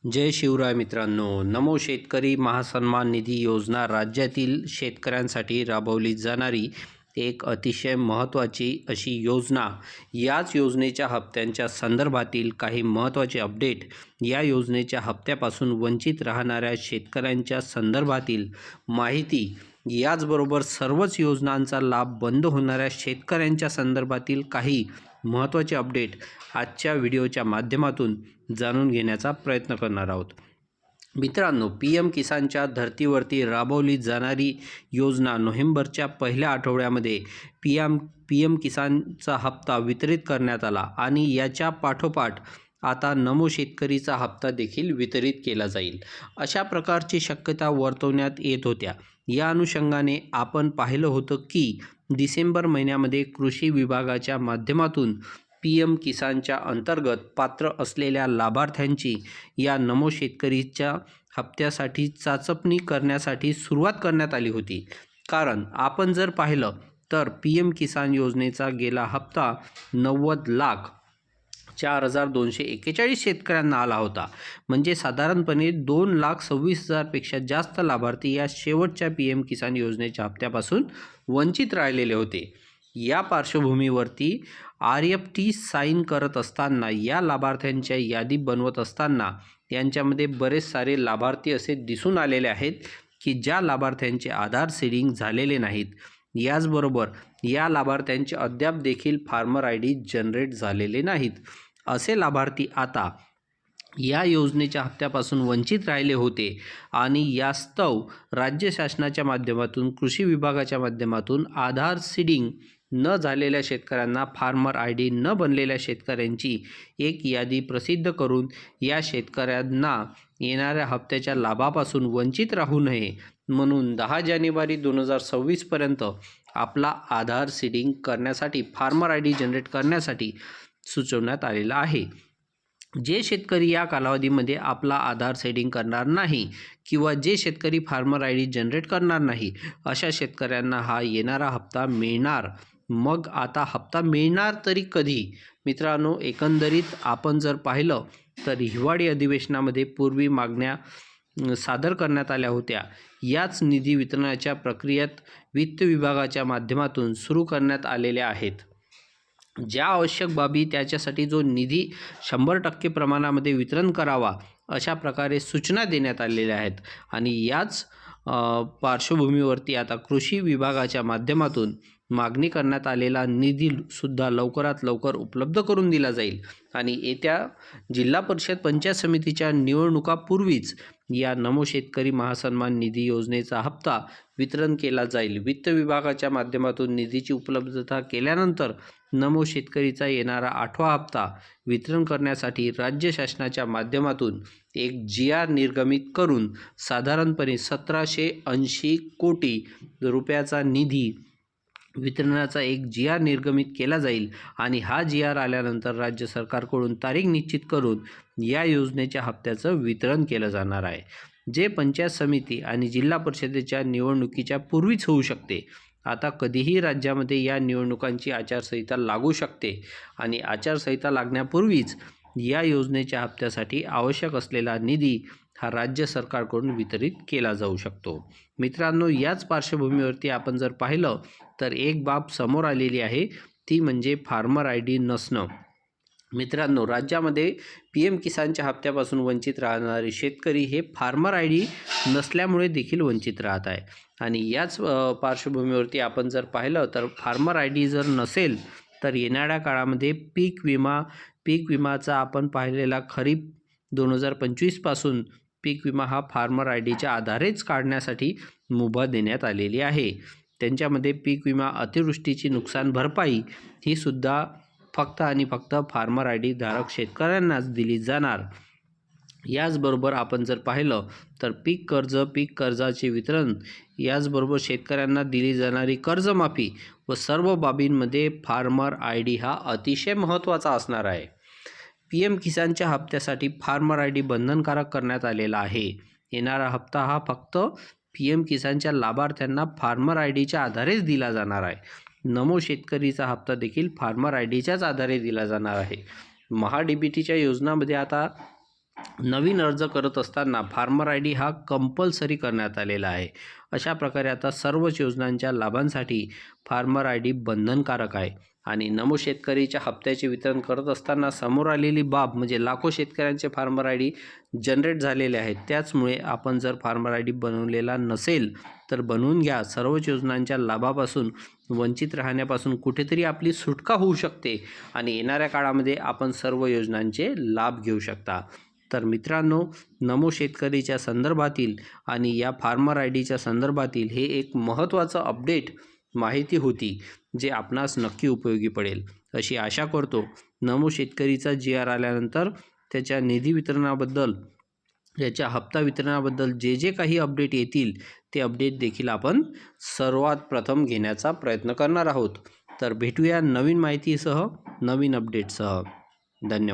जय शिवराय मित्रांनो. नमो शेतकरी महासन्मान निधी योजना राज्यातील शेतकऱ्यांसाठी राबवली जाणारी एक अतिशय महत्त्वाची अशी योजना. याच योजनेच्या हप्त्यांच्या संदर्भातील काही महत्त्वाचे अपडेट, या योजनेच्या हप्त्यापासून वंचित राहणाऱ्या शेतकऱ्यांच्या संदर्भातील माहिती, याचबरोबर सर्वच योजनांचा लाभ बंद होणाऱ्या शेतकऱ्यांच्या संदर्भातील काही महत्त्वाचे अपडेट आजच्या व्हिडिओच्या माध्यमातून जाणून घेण्याचा प्रयत्न करणार आहोत. मित्रांनो, PM किसानच्या धर्तीवरती राबवली जाणारी योजना नोव्हेंबरच्या पहिल्या आठवड्यामध्ये PM किसानचा हप्ता वितरित करण्यात आला आणि याच्या पाठोपाठ आता नमो शेतकरीचा हप्ता देखील वितरित केला जाईल, अशा प्रकारची शक्यता वर्तवण्यात येत होत्या. या अनुषंगाने आपण पाहिलं होतं की डिसेंबर महिन्यामध्ये कृषी विभागाच्या माध्यमातून PM किसानच्या अंतर्गत पात्र असलेल्या लाभार्थ्यांची या नमो शेतकरीच्या हप्त्यासाठी चाचपणी करण्यासाठी सुरुवात करण्यात आली होती. कारण आपण जर पाहिलं तर PM किसान योजनेचा गेला हप्ता 90,04,241 शेतकऱ्यांना आला होता. म्हणजे साधारणपणे 2,26,000 पेक्षा जास्त लाभार्थी या शेवटच्या PM किसान योजनेच्या हप्त्यापासून वंचित राहिलेले होते. या पार्श्वभूमीवरती RFT साईन करत असताना, या लाभार्थ्यांच्या यादी बनवत असताना यांच्यामध्ये बरेच सारे लाभार्थी असे दिसून आलेले आहेत की ज्या लाभार्थ्यांचे आधार सीडिंग झालेले नाहीत. याचबरोबर या लाभार्थ्यांचे अद्याप देखील फार्मर ID जनरेट झालेले नाहीत. असे लाभार्थी आता या योजनेच्या हप्त्यापासून वंचित राहिले होते आणि यास्तव राज्य शासनाच्या माध्यमातून, कृषी विभागाच्या माध्यमातून आधार सीडिंग न झालेल्या शेतकऱ्यांना, फार्मर ID न बनलेल्या शेतकऱ्यांची एक यादी प्रसिद्ध करून या शेतकऱ्यांना येणाऱ्या हप्त्याच्या लाभापासून वंचित राहू नये म्हणून 10 जानेवारी 2026 पर्यंत आपला आधार सीडिंग करण्यासाठी, फार्मर ID जनरेट करण्यासाठी सुचवण्यात आलेला आहे. जे शेतकरी या कालावधीमध्ये आपला आधार सेटिंग करणार नाही किंवा जे शेतकरी फार्मर ID जनरेट करणार नाही, अशा शेतकऱ्यांना हा येणारा हप्ता मिळणार. मग आता हप्ता मिळणार तरी कधी? मित्रांनो, एकंदरीत आपण जर पाहिलं तर हिवाळी अधिवेशनामध्ये पूर्वी मागण्या सादर करण्यात आल्या होत्या. याच निधी वितरणाच्या प्रक्रियेत वित्त विभागाच्या माध्यमातून सुरू करण्यात आलेल्या आहेत. ज्या आवश्यक बाबी, त्याच्यासाठी जो निधी 100% प्रमाणामध्ये वितरण करावा, अशा प्रकारे सूचना देण्यात आलेल्या आहेत. आणि याच पार्श्वभूमीवरती आता कृषी विभागाच्या माध्यमातून मागणी करण्यात आलेला निधीसुद्धा लवकरात लवकर उपलब्ध करून दिला जाईल आणि येत्या जिल्हा परिषद पंचायत समितीच्या निवडणुकापूर्वीच या नमो शेतकरी महासन्मान निधी योजनेचा हप्ता वितरण केला जाईल. वित्त विभागाच्या माध्यमातून निधीची उपलब्धता केल्यानंतर नमो शेतकरीचा येणारा 8वा हप्ता वितरण करण्यासाठी राज्य शासनाच्या माध्यमातून एक GR निर्गमित करून साधारणपणे 1780 कोटी रुपयाचा निधी वितरणाचा एक GR निर्गमित केला जाईल आणि हा GR आल्यानंतर राज्य सरकारकडून तारीख निश्चित करून या योजनेच्या हप्त्याचं वितरण केलं जाणार आहे, जे पंचायत समिती आणि जिल्हा परिषदेच्या निवडणुकीच्या पूर्वीच होऊ शकते. आता कधीही राज्यामध्ये या निवडणुकांची आचारसंहिता लागू शकते आणि आचारसंहिता लागण्यापूर्वीच या योजनेच्या हप्त्यासाठी आवश्यक असलेला निधी हा राज्य सरकारकडून वितरित केला जाऊ शकतो. मित्रांनो, याच पार्श्वभूमीवरती आपण जर पाहिलं तर एक बाब समोर आलेली आहे, ती म्हणजे फार्मर ID नसणं. मित्रांनो, राज्यामध्ये PM किसानच्या हप्त्यापासून वंचित राहणारे शेतकरी हे फार्मर ID नसल्यामुळे देखील वंचित राहत आहे. आणि याच पार्श्वभूमीवरती आपण जर पाहिलं तर फार्मर ID जर नसेल तर येणाऱ्या काळामध्ये पीक विमाचा आपण पाहिलेला खरीप 2025 पासून पीक विमा हा फार्मर IDच्या आधारेच काढण्यासाठी मुभा देण्यात आलेली आहे. त्यांच्यामध्ये पीक विमा अतिवृष्टीची नुकसान भरपाई ही सुद्धा फक्त आणि फक्त फार्मर ID धारक शेतकऱ्यांनाच दिली जाणार. याचबरोबर आपण जर पाहिलं तर पीक कर्जाचे वितरण, याचबरोबर शेतकऱ्यांना दिली जाणारी कर्जमाफी व सर्व बाबींमध्ये फार्मर ID हा अतिशय महत्त्वाचा असणार आहे. PM किसानच्या हप्त्यासाठी फार्मर ID बंधनकारक करण्यात आलेला आहे. येणारा हप्ता हा फक्त PM किसानच्या लाभार्थ्यांना फार्मर IDच्या आधारेच दिला जाणार आहे. नमो शेतकरीचा हप्ता देखील फार्मर IDच्याच आधारे दिला जाणार आहे. महा DBTच्या योजनामध्ये आता नवीन अर्ज करत असताना फार्मर आय डी हा कंपल्सरी करण्यात आलेला आहे. अशा प्रकारे आता सर्वच योजनांच्या लाभांसाठी फार्मर आय डी बंधनकारक आहे. आणि नमो शेतकरीच्या हप्त्याचे वितरण करत असताना समोर आलेली बाब म्हणजे लाखो शेतकऱ्यांचे फार्मर आय डी जनरेट झालेले आहेत. त्याचमुळे आपण जर फार्मर आय डी बनवलेला नसेल तर बनवून घ्या. सर्वच योजनांच्या लाभापासून वंचित राहण्यापासून कुठेतरी आपली सुटका होऊ शकते आणि येणाऱ्या काळामध्ये आपण सर्व योजनांचे लाभ घेऊ शकता. तर मित्रांनो, नमो शेतकरीच्या संदर्भातील आणि या फार्मर आय डीच्या संदर्भातील हे एक महत्त्वाचं अपडेट माहिती होती, जे आपणास नक्की उपयोगी पडेल अशी आशा करतो. नमो शेतकरीचा GR आल्यानंतर त्याच्या निधी वितरणाबद्दल, याच्या हप्ता वितरणाबद्दल जे काही अपडेट येतील ते अपडेट देखील आपण सर्वात प्रथम घेण्याचा प्रयत्न करणार आहोत. तर भेटूया नवीन माहितीसह, नवीन अपडेटसह. धन्यवाद.